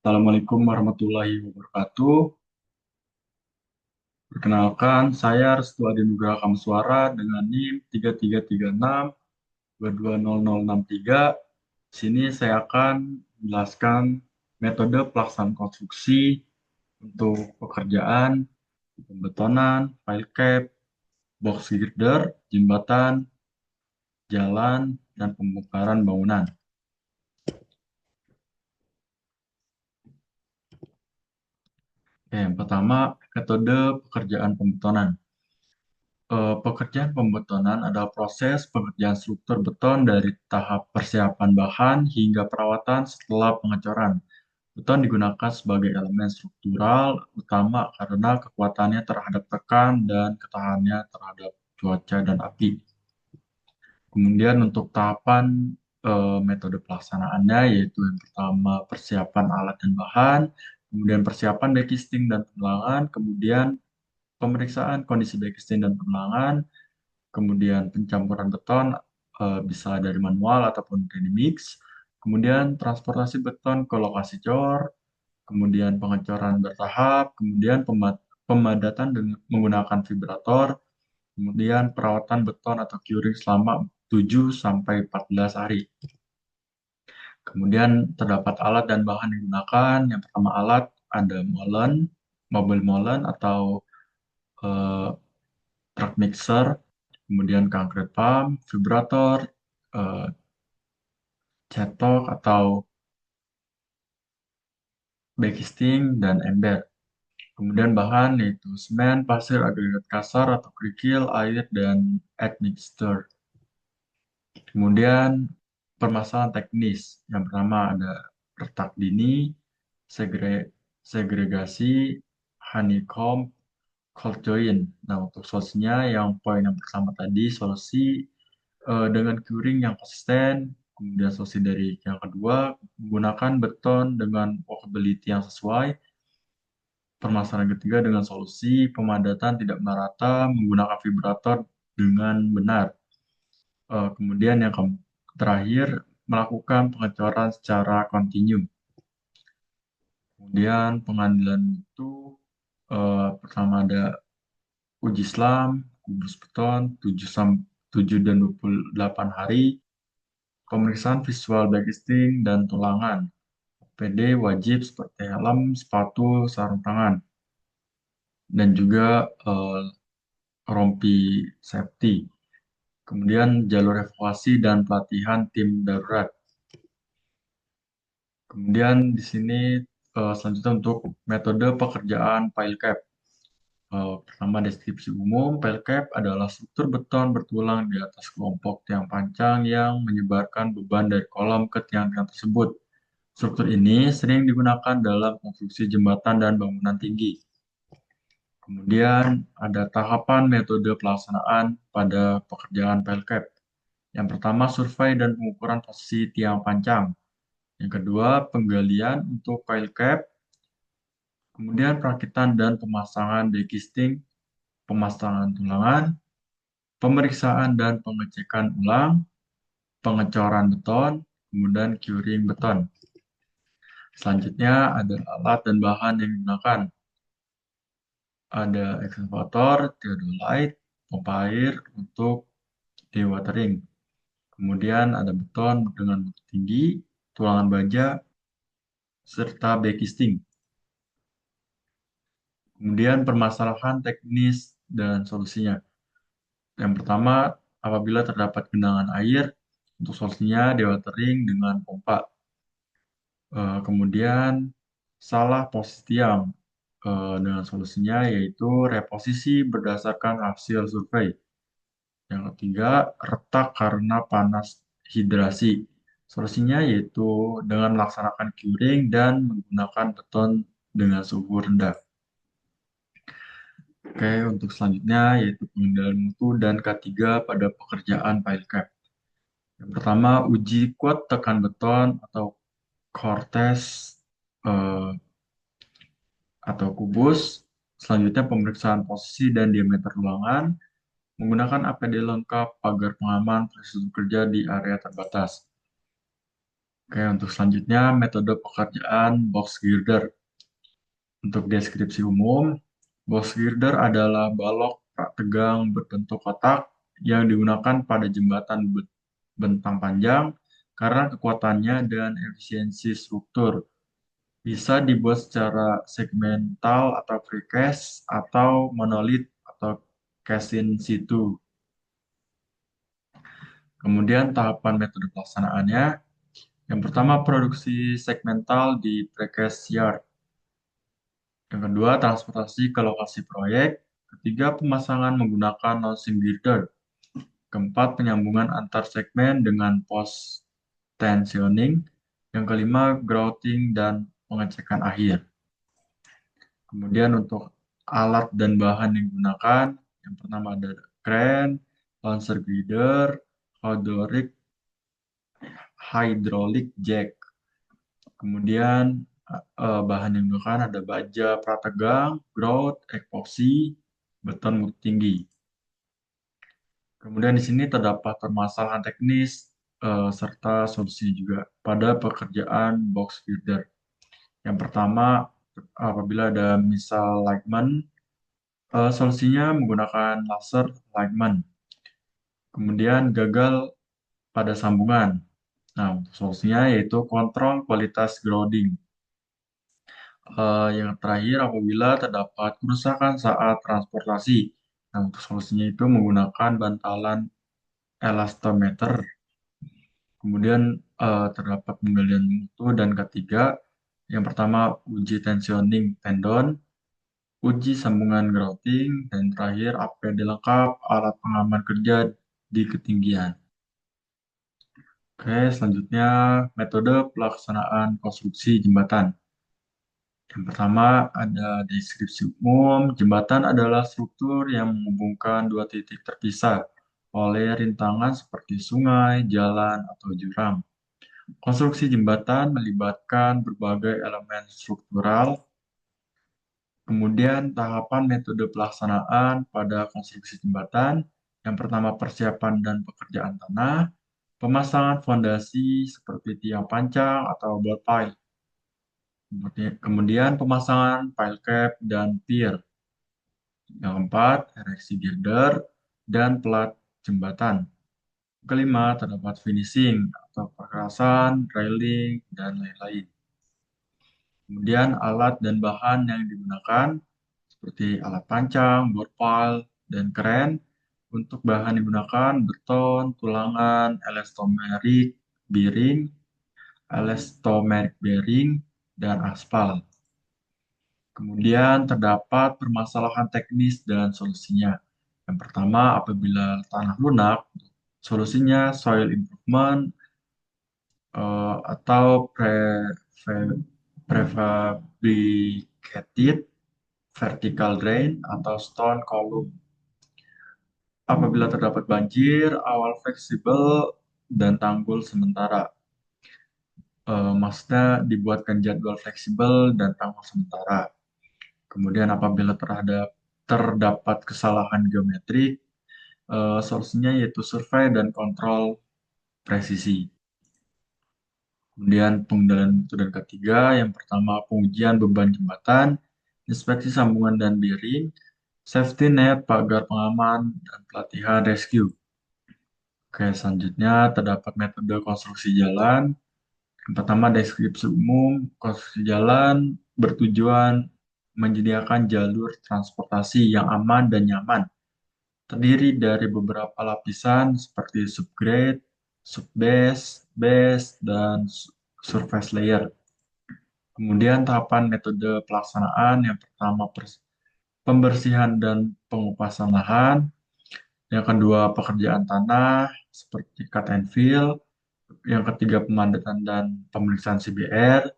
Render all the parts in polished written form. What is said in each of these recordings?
Assalamualaikum warahmatullahi wabarakatuh. Perkenalkan, saya Restu Adi Nugraha Kamsuara dengan NIM 3336220063. Di sini saya akan menjelaskan metode pelaksanaan konstruksi untuk pekerjaan pembetonan, pile cap, box girder, jembatan, jalan, dan pembongkaran bangunan. Oke, yang pertama, metode pekerjaan pembetonan. Pekerjaan pembetonan adalah proses pengerjaan struktur beton dari tahap persiapan bahan hingga perawatan setelah pengecoran. Beton digunakan sebagai elemen struktural utama karena kekuatannya terhadap tekan dan ketahanannya terhadap cuaca dan api. Kemudian untuk tahapan metode pelaksanaannya yaitu yang pertama persiapan alat dan bahan, kemudian persiapan backcasting dan penelangan, kemudian pemeriksaan kondisi backcasting dan penelangan, kemudian pencampuran beton bisa dari manual ataupun ready mix, kemudian transportasi beton ke lokasi cor, kemudian pengecoran bertahap, kemudian pemadatan dengan menggunakan vibrator, kemudian perawatan beton atau curing selama 7 sampai 14 hari. Kemudian terdapat alat dan bahan yang digunakan. Yang pertama alat ada molen, mobile molen atau eh, truck mixer, kemudian concrete pump, vibrator, eh, cetok atau backcasting, dan ember. Kemudian bahan yaitu semen, pasir, agregat kasar atau kerikil, air, dan admixture. Kemudian permasalahan teknis. Yang pertama ada retak dini, segregasi, honeycomb, cold join. Nah, untuk solusinya yang poin yang pertama tadi, solusi dengan curing yang konsisten. Kemudian solusi dari yang kedua, menggunakan beton dengan walkability yang sesuai. Permasalahan ketiga dengan solusi pemadatan tidak merata menggunakan vibrator dengan benar. Kemudian yang terakhir, melakukan pengecoran secara kontinu. Kemudian pengadilan itu pertama ada uji SLAM, kubus beton, 7 dan 28 hari, pemeriksaan visual backcasting dan tulangan. PD wajib seperti helm, sepatu, sarung tangan, dan juga rompi safety. Kemudian jalur evakuasi dan pelatihan tim darurat. Kemudian di sini selanjutnya untuk metode pekerjaan pile cap. Pertama deskripsi umum, pile cap adalah struktur beton bertulang di atas kelompok tiang pancang yang menyebarkan beban dari kolom ke tiang-tiang tersebut. Struktur ini sering digunakan dalam konstruksi jembatan dan bangunan tinggi. Kemudian ada tahapan metode pelaksanaan pada pekerjaan pile cap. Yang pertama, survei dan pengukuran posisi tiang pancang. Yang kedua, penggalian untuk pile cap. Kemudian perakitan dan pemasangan backcasting, pemasangan tulangan, pemeriksaan dan pengecekan ulang, pengecoran beton, kemudian curing beton. Selanjutnya ada alat dan bahan yang digunakan. Ada excavator, theodolite, pompa air untuk dewatering. Kemudian ada beton dengan bukti tinggi, tulangan baja, serta backcasting. Kemudian permasalahan teknis dan solusinya. Yang pertama, apabila terdapat genangan air, untuk solusinya dewatering dengan pompa. Kemudian salah posisi tiang dengan solusinya yaitu reposisi berdasarkan hasil survei. Yang ketiga, retak karena panas hidrasi. Solusinya yaitu dengan melaksanakan curing dan menggunakan beton dengan suhu rendah. Oke, untuk selanjutnya yaitu pengendalian mutu dan K3 pada pekerjaan pile cap. Yang pertama, uji kuat tekan beton atau core test eh, atau kubus. Selanjutnya, pemeriksaan posisi dan diameter ruangan menggunakan APD lengkap, pagar pengaman, proses kerja di area terbatas. Oke, untuk selanjutnya metode pekerjaan box girder. Untuk deskripsi umum, box girder adalah balok rak tegang berbentuk kotak yang digunakan pada jembatan bentang panjang karena kekuatannya dan efisiensi struktur. Bisa dibuat secara segmental atau precast atau monolit atau cast in situ. Kemudian tahapan metode pelaksanaannya, yang pertama produksi segmental di precast yard. Yang kedua, transportasi ke lokasi proyek. Ketiga, pemasangan menggunakan launching girder. Keempat, penyambungan antar segmen dengan post tensioning. Yang kelima, grouting dan pengecekan akhir. Kemudian untuk alat dan bahan yang digunakan, yang pertama ada crane, launcher girder, hydraulic jack. Kemudian bahan yang digunakan ada baja prategang, grout, epoxy, beton mutu tinggi. Kemudian di sini terdapat permasalahan teknis serta solusi juga pada pekerjaan box girder. Yang pertama, apabila ada misalignment, solusinya menggunakan laser alignment. Kemudian gagal pada sambungan. Nah, untuk solusinya yaitu kontrol kualitas grounding. Yang terakhir, apabila terdapat kerusakan saat transportasi. Nah, untuk solusinya itu menggunakan bantalan elastometer. Kemudian terdapat penggalian mutu dan ketiga, yang pertama uji tensioning tendon, uji sambungan grouting, dan terakhir APD lengkap alat pengaman kerja di ketinggian. Oke, selanjutnya metode pelaksanaan konstruksi jembatan. Yang pertama ada deskripsi umum. Jembatan adalah struktur yang menghubungkan dua titik terpisah oleh rintangan seperti sungai, jalan, atau jurang. Konstruksi jembatan melibatkan berbagai elemen struktural. Kemudian tahapan metode pelaksanaan pada konstruksi jembatan. Yang pertama persiapan dan pekerjaan tanah, pemasangan fondasi seperti tiang pancang atau board pile. Kemudian pemasangan pile cap dan pier. Yang keempat, ereksi girder dan pelat jembatan. Kelima, terdapat finishing atau perkerasan, railing, dan lain-lain. Kemudian alat dan bahan yang digunakan seperti alat pancang, board pile, dan kren. Untuk bahan digunakan beton, tulangan, elastomeric bearing, dan aspal. Kemudian terdapat permasalahan teknis dan solusinya. Yang pertama, apabila tanah lunak, solusinya soil improvement atau prefabricated vertical drain atau stone column. Apabila terdapat banjir, awal fleksibel dan tanggul sementara. Maksudnya dibuatkan jadwal fleksibel dan tanggul sementara. Kemudian apabila terdapat kesalahan geometrik, solusinya yaitu survei dan kontrol presisi. Kemudian pengendalian mutu dan ketiga, yang pertama pengujian beban jembatan, inspeksi sambungan dan bearing, safety net, pagar pengaman, dan pelatihan rescue. Oke, selanjutnya terdapat metode konstruksi jalan. Yang pertama deskripsi umum, konstruksi jalan bertujuan menyediakan jalur transportasi yang aman dan nyaman. Terdiri dari beberapa lapisan seperti subgrade, subbase, base, dan surface layer. Kemudian tahapan metode pelaksanaan yang pertama pembersihan dan pengupasan lahan. Yang kedua pekerjaan tanah seperti cut and fill. Yang ketiga pemadatan dan pemeriksaan CBR.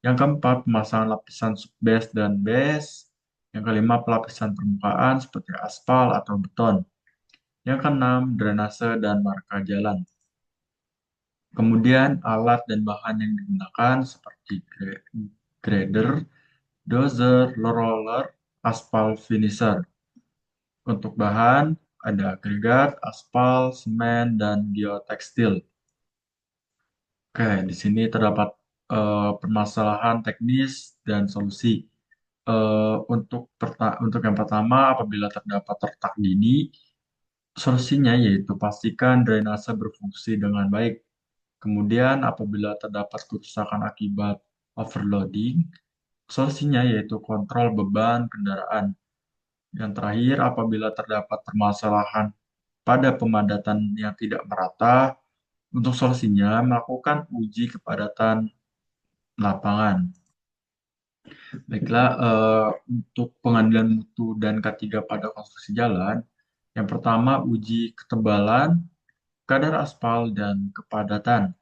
Yang keempat pemasangan lapisan subbase dan base. Yang kelima pelapisan permukaan seperti aspal atau beton. Yang keenam drainase dan marka jalan. Kemudian alat dan bahan yang digunakan seperti grader, dozer, roller, aspal finisher. Untuk bahan ada agregat, aspal, semen, dan geotekstil. Oke, di sini terdapat permasalahan teknis dan solusi. Untuk yang pertama, apabila terdapat retak dini, solusinya yaitu pastikan drainase berfungsi dengan baik. Kemudian, apabila terdapat kerusakan akibat overloading, solusinya yaitu kontrol beban kendaraan. Yang terakhir, apabila terdapat permasalahan pada pemadatan yang tidak merata, untuk solusinya melakukan uji kepadatan lapangan. Baiklah, untuk pengadilan mutu dan K3 pada konstruksi jalan, yang pertama uji ketebalan, kadar aspal, dan kepadatan,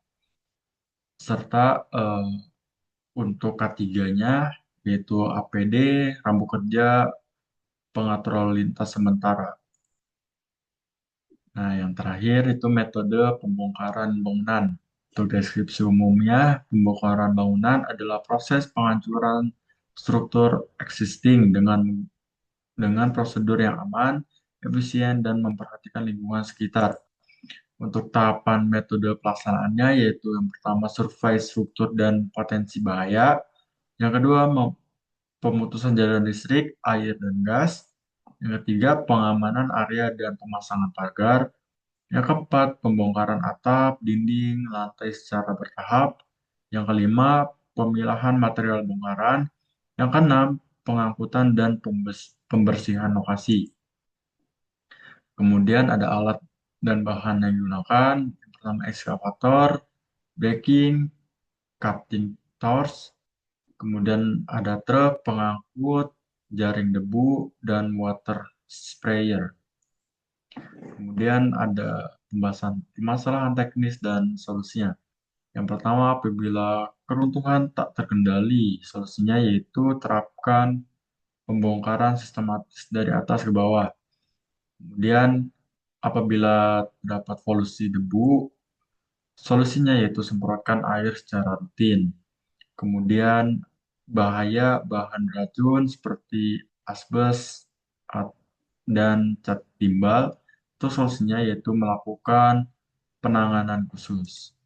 serta untuk K3-nya yaitu APD, rambu kerja, pengatur lalu lintas sementara. Nah, yang terakhir itu metode pembongkaran bangunan. Untuk deskripsi umumnya, pembongkaran bangunan adalah proses penghancuran struktur existing dengan prosedur yang aman, efisien, dan memperhatikan lingkungan sekitar. Untuk tahapan metode pelaksanaannya yaitu yang pertama survei struktur dan potensi bahaya, yang kedua pemutusan jalan listrik, air, dan gas, yang ketiga pengamanan area dan pemasangan pagar, yang keempat pembongkaran atap, dinding, lantai secara bertahap, yang kelima pemilahan material bongkaran, yang keenam pengangkutan dan pembersihan lokasi. Kemudian ada alat dan bahan yang digunakan. Yang pertama ekskavator, backing, cutting tools, kemudian ada truk, pengangkut, jaring debu, dan water sprayer. Kemudian ada pembahasan permasalahan teknis dan solusinya. Yang pertama, apabila keruntuhan tak terkendali, solusinya yaitu terapkan pembongkaran sistematis dari atas ke bawah. Kemudian, apabila terdapat polusi debu, solusinya yaitu semprotkan air secara rutin. Kemudian, bahaya bahan beracun seperti asbes dan cat timbal, itu solusinya yaitu melakukan penanganan khusus.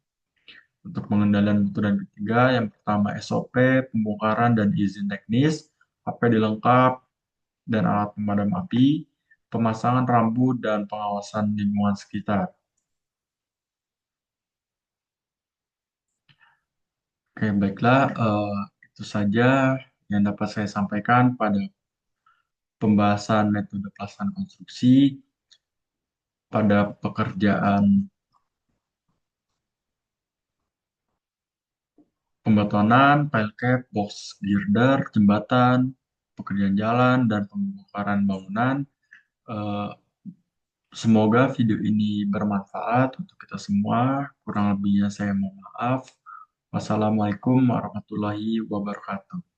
Untuk pengendalian mutu dan ketiga, yang pertama SOP, pembongkaran dan izin teknis, APD lengkap, dan alat pemadam api, pemasangan rambu, dan pengawasan lingkungan sekitar. Oke, baiklah, itu saja yang dapat saya sampaikan pada pembahasan metode pelaksanaan konstruksi pada pekerjaan pembetonan, pile cap, box girder, jembatan, pekerjaan jalan, dan pembongkaran bangunan. Eh, Semoga video ini bermanfaat untuk kita semua. Kurang lebihnya saya mohon maaf. Wassalamualaikum warahmatullahi wabarakatuh.